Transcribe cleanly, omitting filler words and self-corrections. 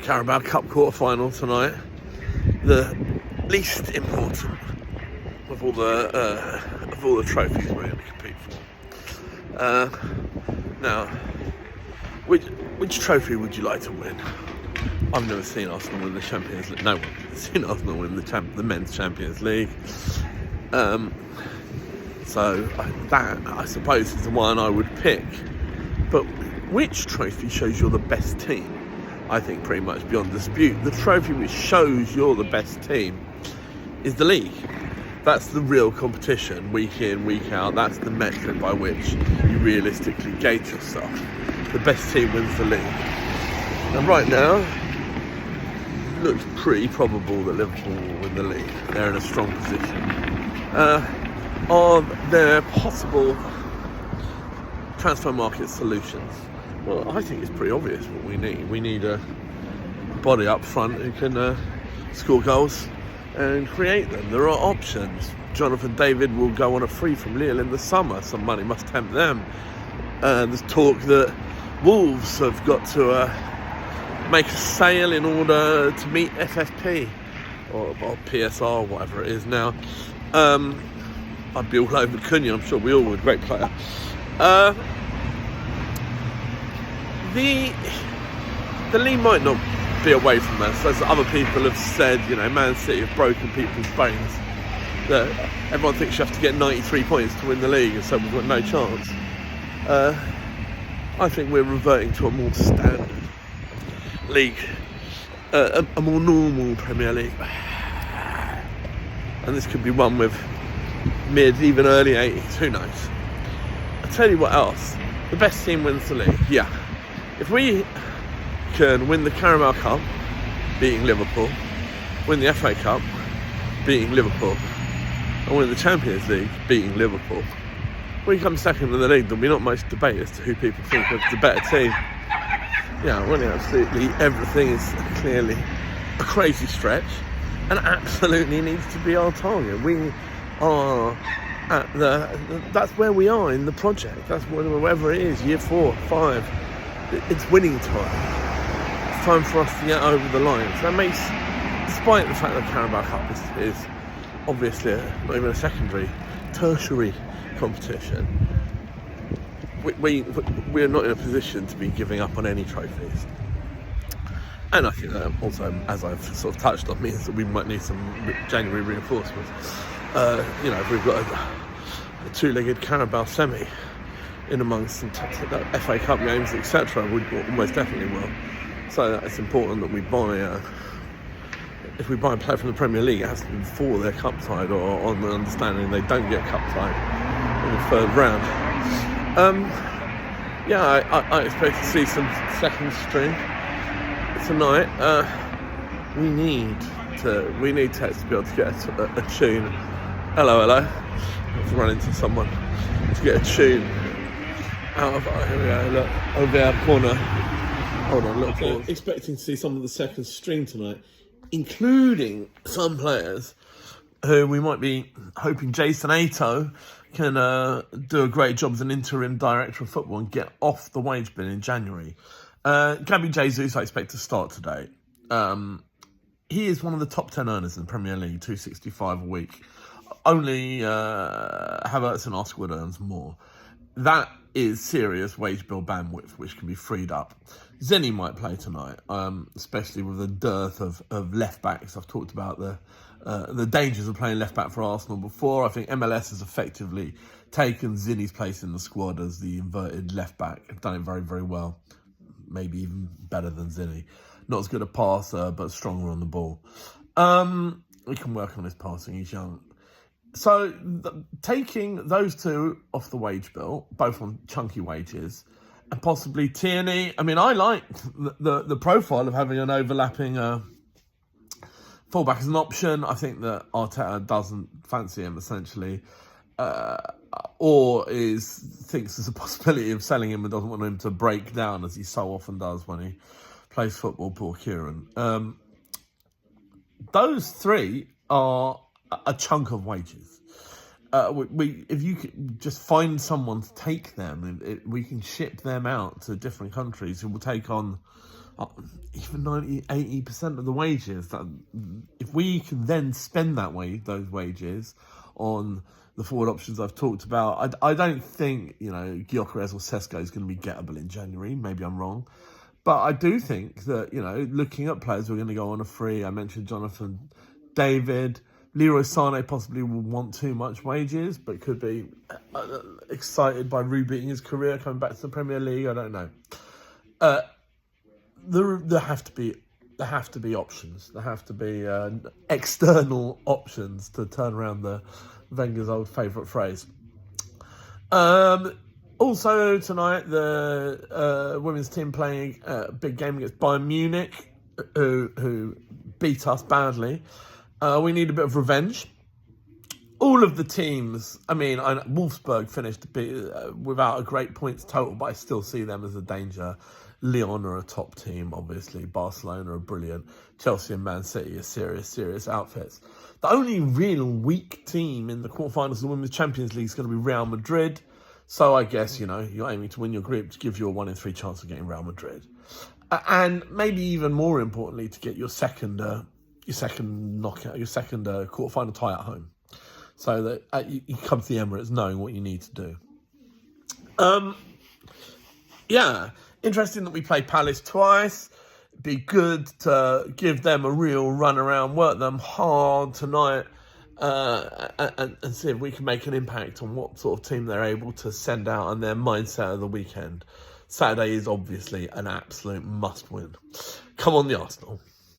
Carabao Cup quarter-final tonight. The least important of all the trophies we're going to compete for. Now, which trophy would you like to win? I've never seen Arsenal win the Champions League. No one's seen Arsenal win the men's Champions League. So that, I suppose, is the one I would pick. But which trophy shows you're the best team? I think pretty much beyond dispute, the trophy which shows you're the best team is the league. That's the real competition, week in, week out. That's the metric by which you realistically gauge yourself. The best team wins the league. And right now, it looks pretty probable that Liverpool will win the league. They're in a strong position. Are there possible transfer market solutions? Well, I think it's pretty obvious what we need. We need a body up front who can score goals and create them. There are options. Jonathan David will go on a free from Lille in the summer. Some money must tempt them. There's talk that Wolves have got to make a sale in order to meet FFP or PSR, whatever it is now. I'd be all over Cunha, I'm sure we all would. Great player. The league might not be away from us. As other people have said, Man City have broken people's bones. That everyone thinks you have to get 93 points to win the league, and so we've got no chance. I think we're reverting to a more standard league, a more normal Premier League. And this could be one with mid, even early 80s, who knows. I'll tell you what else. The best team wins the league. Yeah. If we can win the Carabao Cup, beating Liverpool, win the FA Cup, beating Liverpool, and win the Champions League, beating Liverpool, we come second in the league, there'll be not much debate as to who people think is the better team. Yeah, winning absolutely everything is clearly a crazy stretch and absolutely needs to be our target. We are at that's where we are in the project. That's wherever it is, year 4, 5. It's winning time. It's time for us to get over the line. So that makes, despite the fact that Carabao Cup is obviously not even a secondary, tertiary competition, we're not in a position to be giving up on any trophies. And I think that also, as I've sort of touched on, means that we might need some January reinforcements. If we've got a two-legged Carabao semi in amongst some FA Cup games, etc., we almost definitely will. So it's important that we buy. If we buy a player from the Premier League, it has to be for their cup side, or on the understanding they don't get cup side in the third round. I expect to see some second string tonight. We need Tex to be able to get a tune. Hello. I have to run into someone to get a tune out of. Here we go. Look over our corner. Hold on, little pause. Expecting to see some of the second string tonight, including some players who we might be hoping Jason Ato can do a great job as an interim director of football and get off the wage bill in January. Gabby Jesus, I expect to start today. He is one of the top 10 earners in the Premier League, 265 a week. Only Havertz and Oscar earns more. That is serious wage bill bandwidth, which can be freed up. Zenny might play tonight, especially with the dearth of left backs. I've talked about the dangers of playing left back for Arsenal before. I think MLS has effectively taken Zinny's place in the squad as the inverted left back. Have done it very, very well. Maybe even better than Zinny. Not as good a passer, but stronger on the ball. We can work on his passing. He's young. So taking those two off the wage bill, both on chunky wages, and possibly Tierney. I mean, I like the profile of having an overlapping fullback as an option. I think that Arteta doesn't fancy him essentially, or thinks there's a possibility of selling him and doesn't want him to break down as he so often does when he plays football. Poor Kieran. Those three are a chunk of wages. If you could just find someone to take them, we can ship them out to different countries who will take on even 90-80% of the wages. That if we can then spend those wages on the forward options I've talked about, I don't think Gyökeres or Sesko is going to be gettable in January. Maybe I'm wrong, but I do think that looking at players who are going to go on a free. I mentioned Jonathan David. Leroy Sané possibly will want too much wages, but could be excited by rebooting his career, coming back to the Premier League. I don't know. There have to be options. There have to be external options to turn around the Wenger's old favourite phrase. Also tonight, the women's team playing a big game against Bayern Munich, who beat us badly. We need a bit of revenge. All of the teams, Wolfsburg finished without a great points total, but I still see them as a danger. Lyon are a top team, obviously. Barcelona are brilliant. Chelsea and Man City are serious outfits. The only real weak team in the quarterfinals of the Women's Champions League is going to be Real Madrid. So I guess, you're aiming to win your group to give you a 1 in 3 chance of getting Real Madrid. And maybe even more importantly, to get your second knockout, your second quarterfinal tie at home. So that you come to the Emirates knowing what you need to do. Interesting that we play Palace twice. It'd be good to give them a real run around, work them hard tonight, and see if we can make an impact on what sort of team they're able to send out and their mindset of the weekend. Saturday is obviously an absolute must-win. Come on, the Arsenal.